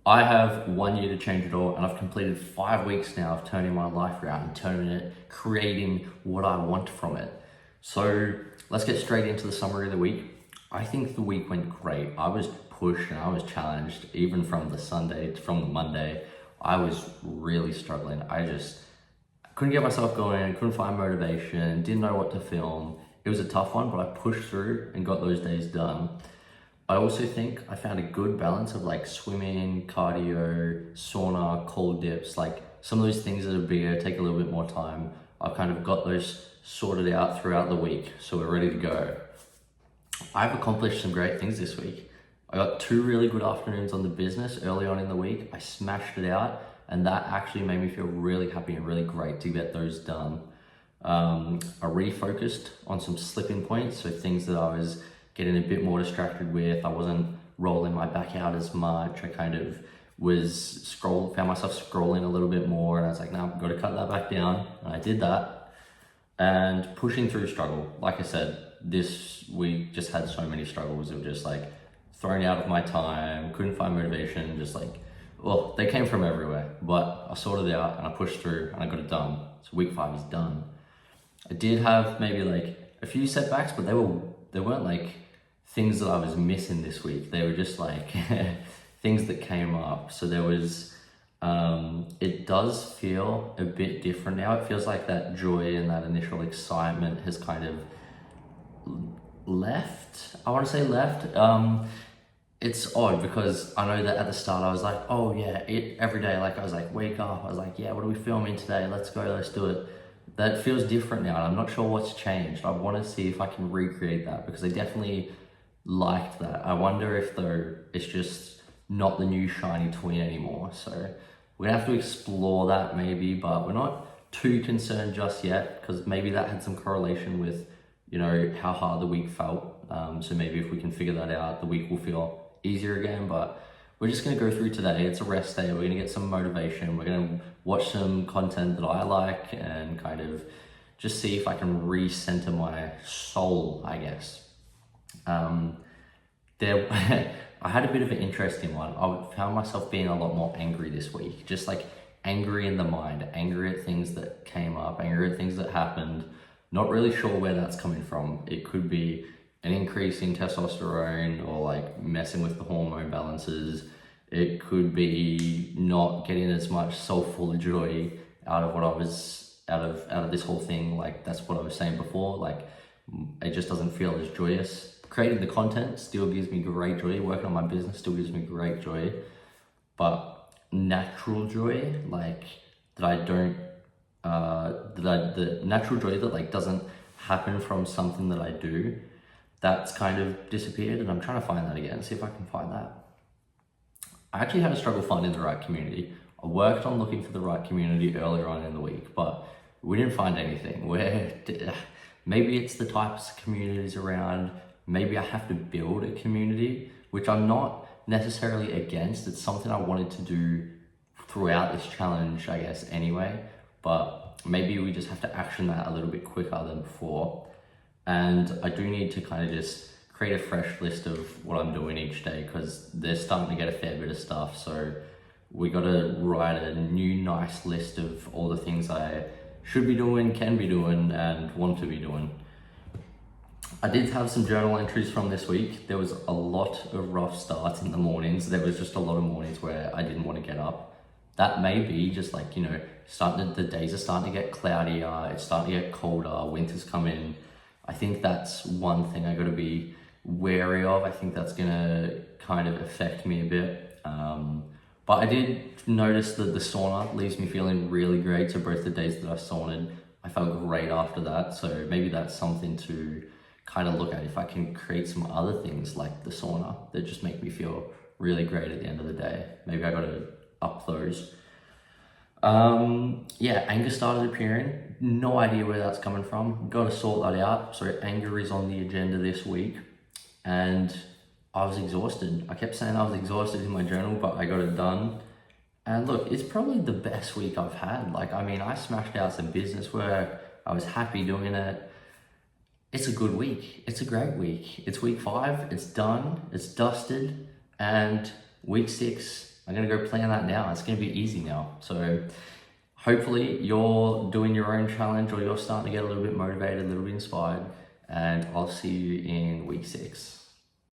I have 1 year to change it all, and I've completed 5 weeks now of turning my life around and turning it, creating what I want from it. So let's get straight into the summary of the week. I think the week went great. I was pushed and I was challenged, even from the Monday. I was really struggling. I just couldn't get myself going, couldn't find motivation, didn't know what to film. It was a tough one, but I pushed through and got those days done. I also think I found a good balance of like swimming, cardio, sauna, cold dips, like some of those things that are bigger, take a little bit more time. I've kind of got those sorted out throughout the week, so we're ready to go. I've accomplished some great things this week. I got 2 really good afternoons on the business early on in the week. I smashed it out, and that actually made me feel really happy and really great to get those done. I refocused on some slipping points, so things that I was getting a bit more distracted with. I wasn't rolling my back out as much. I kind of found myself scrolling a little bit more, and I was like, no, I've got to cut that back down. And I did that. And pushing through struggle. Like I said, this week just had so many struggles of just like thrown out of my time, couldn't find motivation, just like, well, they came from everywhere. But I sorted it out and I pushed through and I got it done. So week 5 is done. I did have maybe like a few setbacks, but they weren't like things that I was missing this week. They were just like things that came up. So there was, it does feel a bit different now. It feels like that joy and that initial excitement has kind of left. I want to say left. It's odd because I know that at the start I was like, oh yeah, every day, like I was like, wake up. I was like, yeah, what are we filming today? Let's go, let's do it. That feels different now, and I'm not sure what's changed. I want to see if I can recreate that because I definitely liked that. I wonder if though it's just not the new shiny toy anymore. So we're gonna have to explore that maybe, but we're not too concerned just yet because maybe that had some correlation with, you know, how hard the week felt. So maybe if we can figure that out, the week will feel easier again. But we're just gonna go through today. It's a rest day. We're gonna get some motivation. We're gonna watch some content that I like and kind of just see if I can recenter my soul, I guess. I had a bit of an interesting one. I found myself being a lot more angry this week, just like angry in the mind, angry at things that came up, angry at things that happened. Not really sure where that's coming from. It could be an increase in testosterone or like messing with the hormone balances. It could be not getting as much soulful joy out of what I was out of this whole thing. Like that's what I was saying before. Like it just doesn't feel as joyous. Creating the content still gives me great joy. Working on my business still gives me great joy. But natural joy, like that I don't, the natural joy that like doesn't happen from something that I do, that's kind of disappeared, and I'm trying to find that again. See if I can find that. I actually had a struggle finding the right community. I worked on looking for the right community earlier on in the week, but we didn't find anything. Maybe it's the types of communities around. Maybe I have to build a community, which I'm not necessarily against. It's something I wanted to do throughout this challenge, I guess, anyway. But maybe we just have to action that a little bit quicker than before. And I do need to kind of just create a fresh list of what I'm doing each day because they're starting to get a fair bit of stuff. So we got to write a new nice list of all the things I should be doing, can be doing, and want to be doing. I did have some journal entries from this week. There was a lot of rough starts in the mornings. There was just a lot of mornings where I didn't want to get up. That may be just like, you know, the days are starting to get cloudier, it's starting to get colder, winter's come in. I think that's one thing I got to be wary of. I think that's going to kind of affect me a bit. But I did notice that the sauna leaves me feeling really great. So both the days that I saunaed, I felt great after that. So maybe that's something to kind of look at if I can create some other things like the sauna that just make me feel really great at the end of the day. Maybe I got to up those. Yeah, anger started appearing. No idea where that's coming from. Got to sort that out. So anger is on the agenda this week, and I was exhausted. I kept saying I was exhausted in my journal, but I got it done. And look, it's probably the best week I've had. Like, I mean, I smashed out some business work. I was happy doing it. It's a good week. It's a great week. It's week 5. It's done. It's dusted. And week 6 I'm gonna go plan that now. It's gonna be easy now. So hopefully you're doing your own challenge, or you're starting to get a little bit motivated, a little bit inspired, and I'll see you in week 6.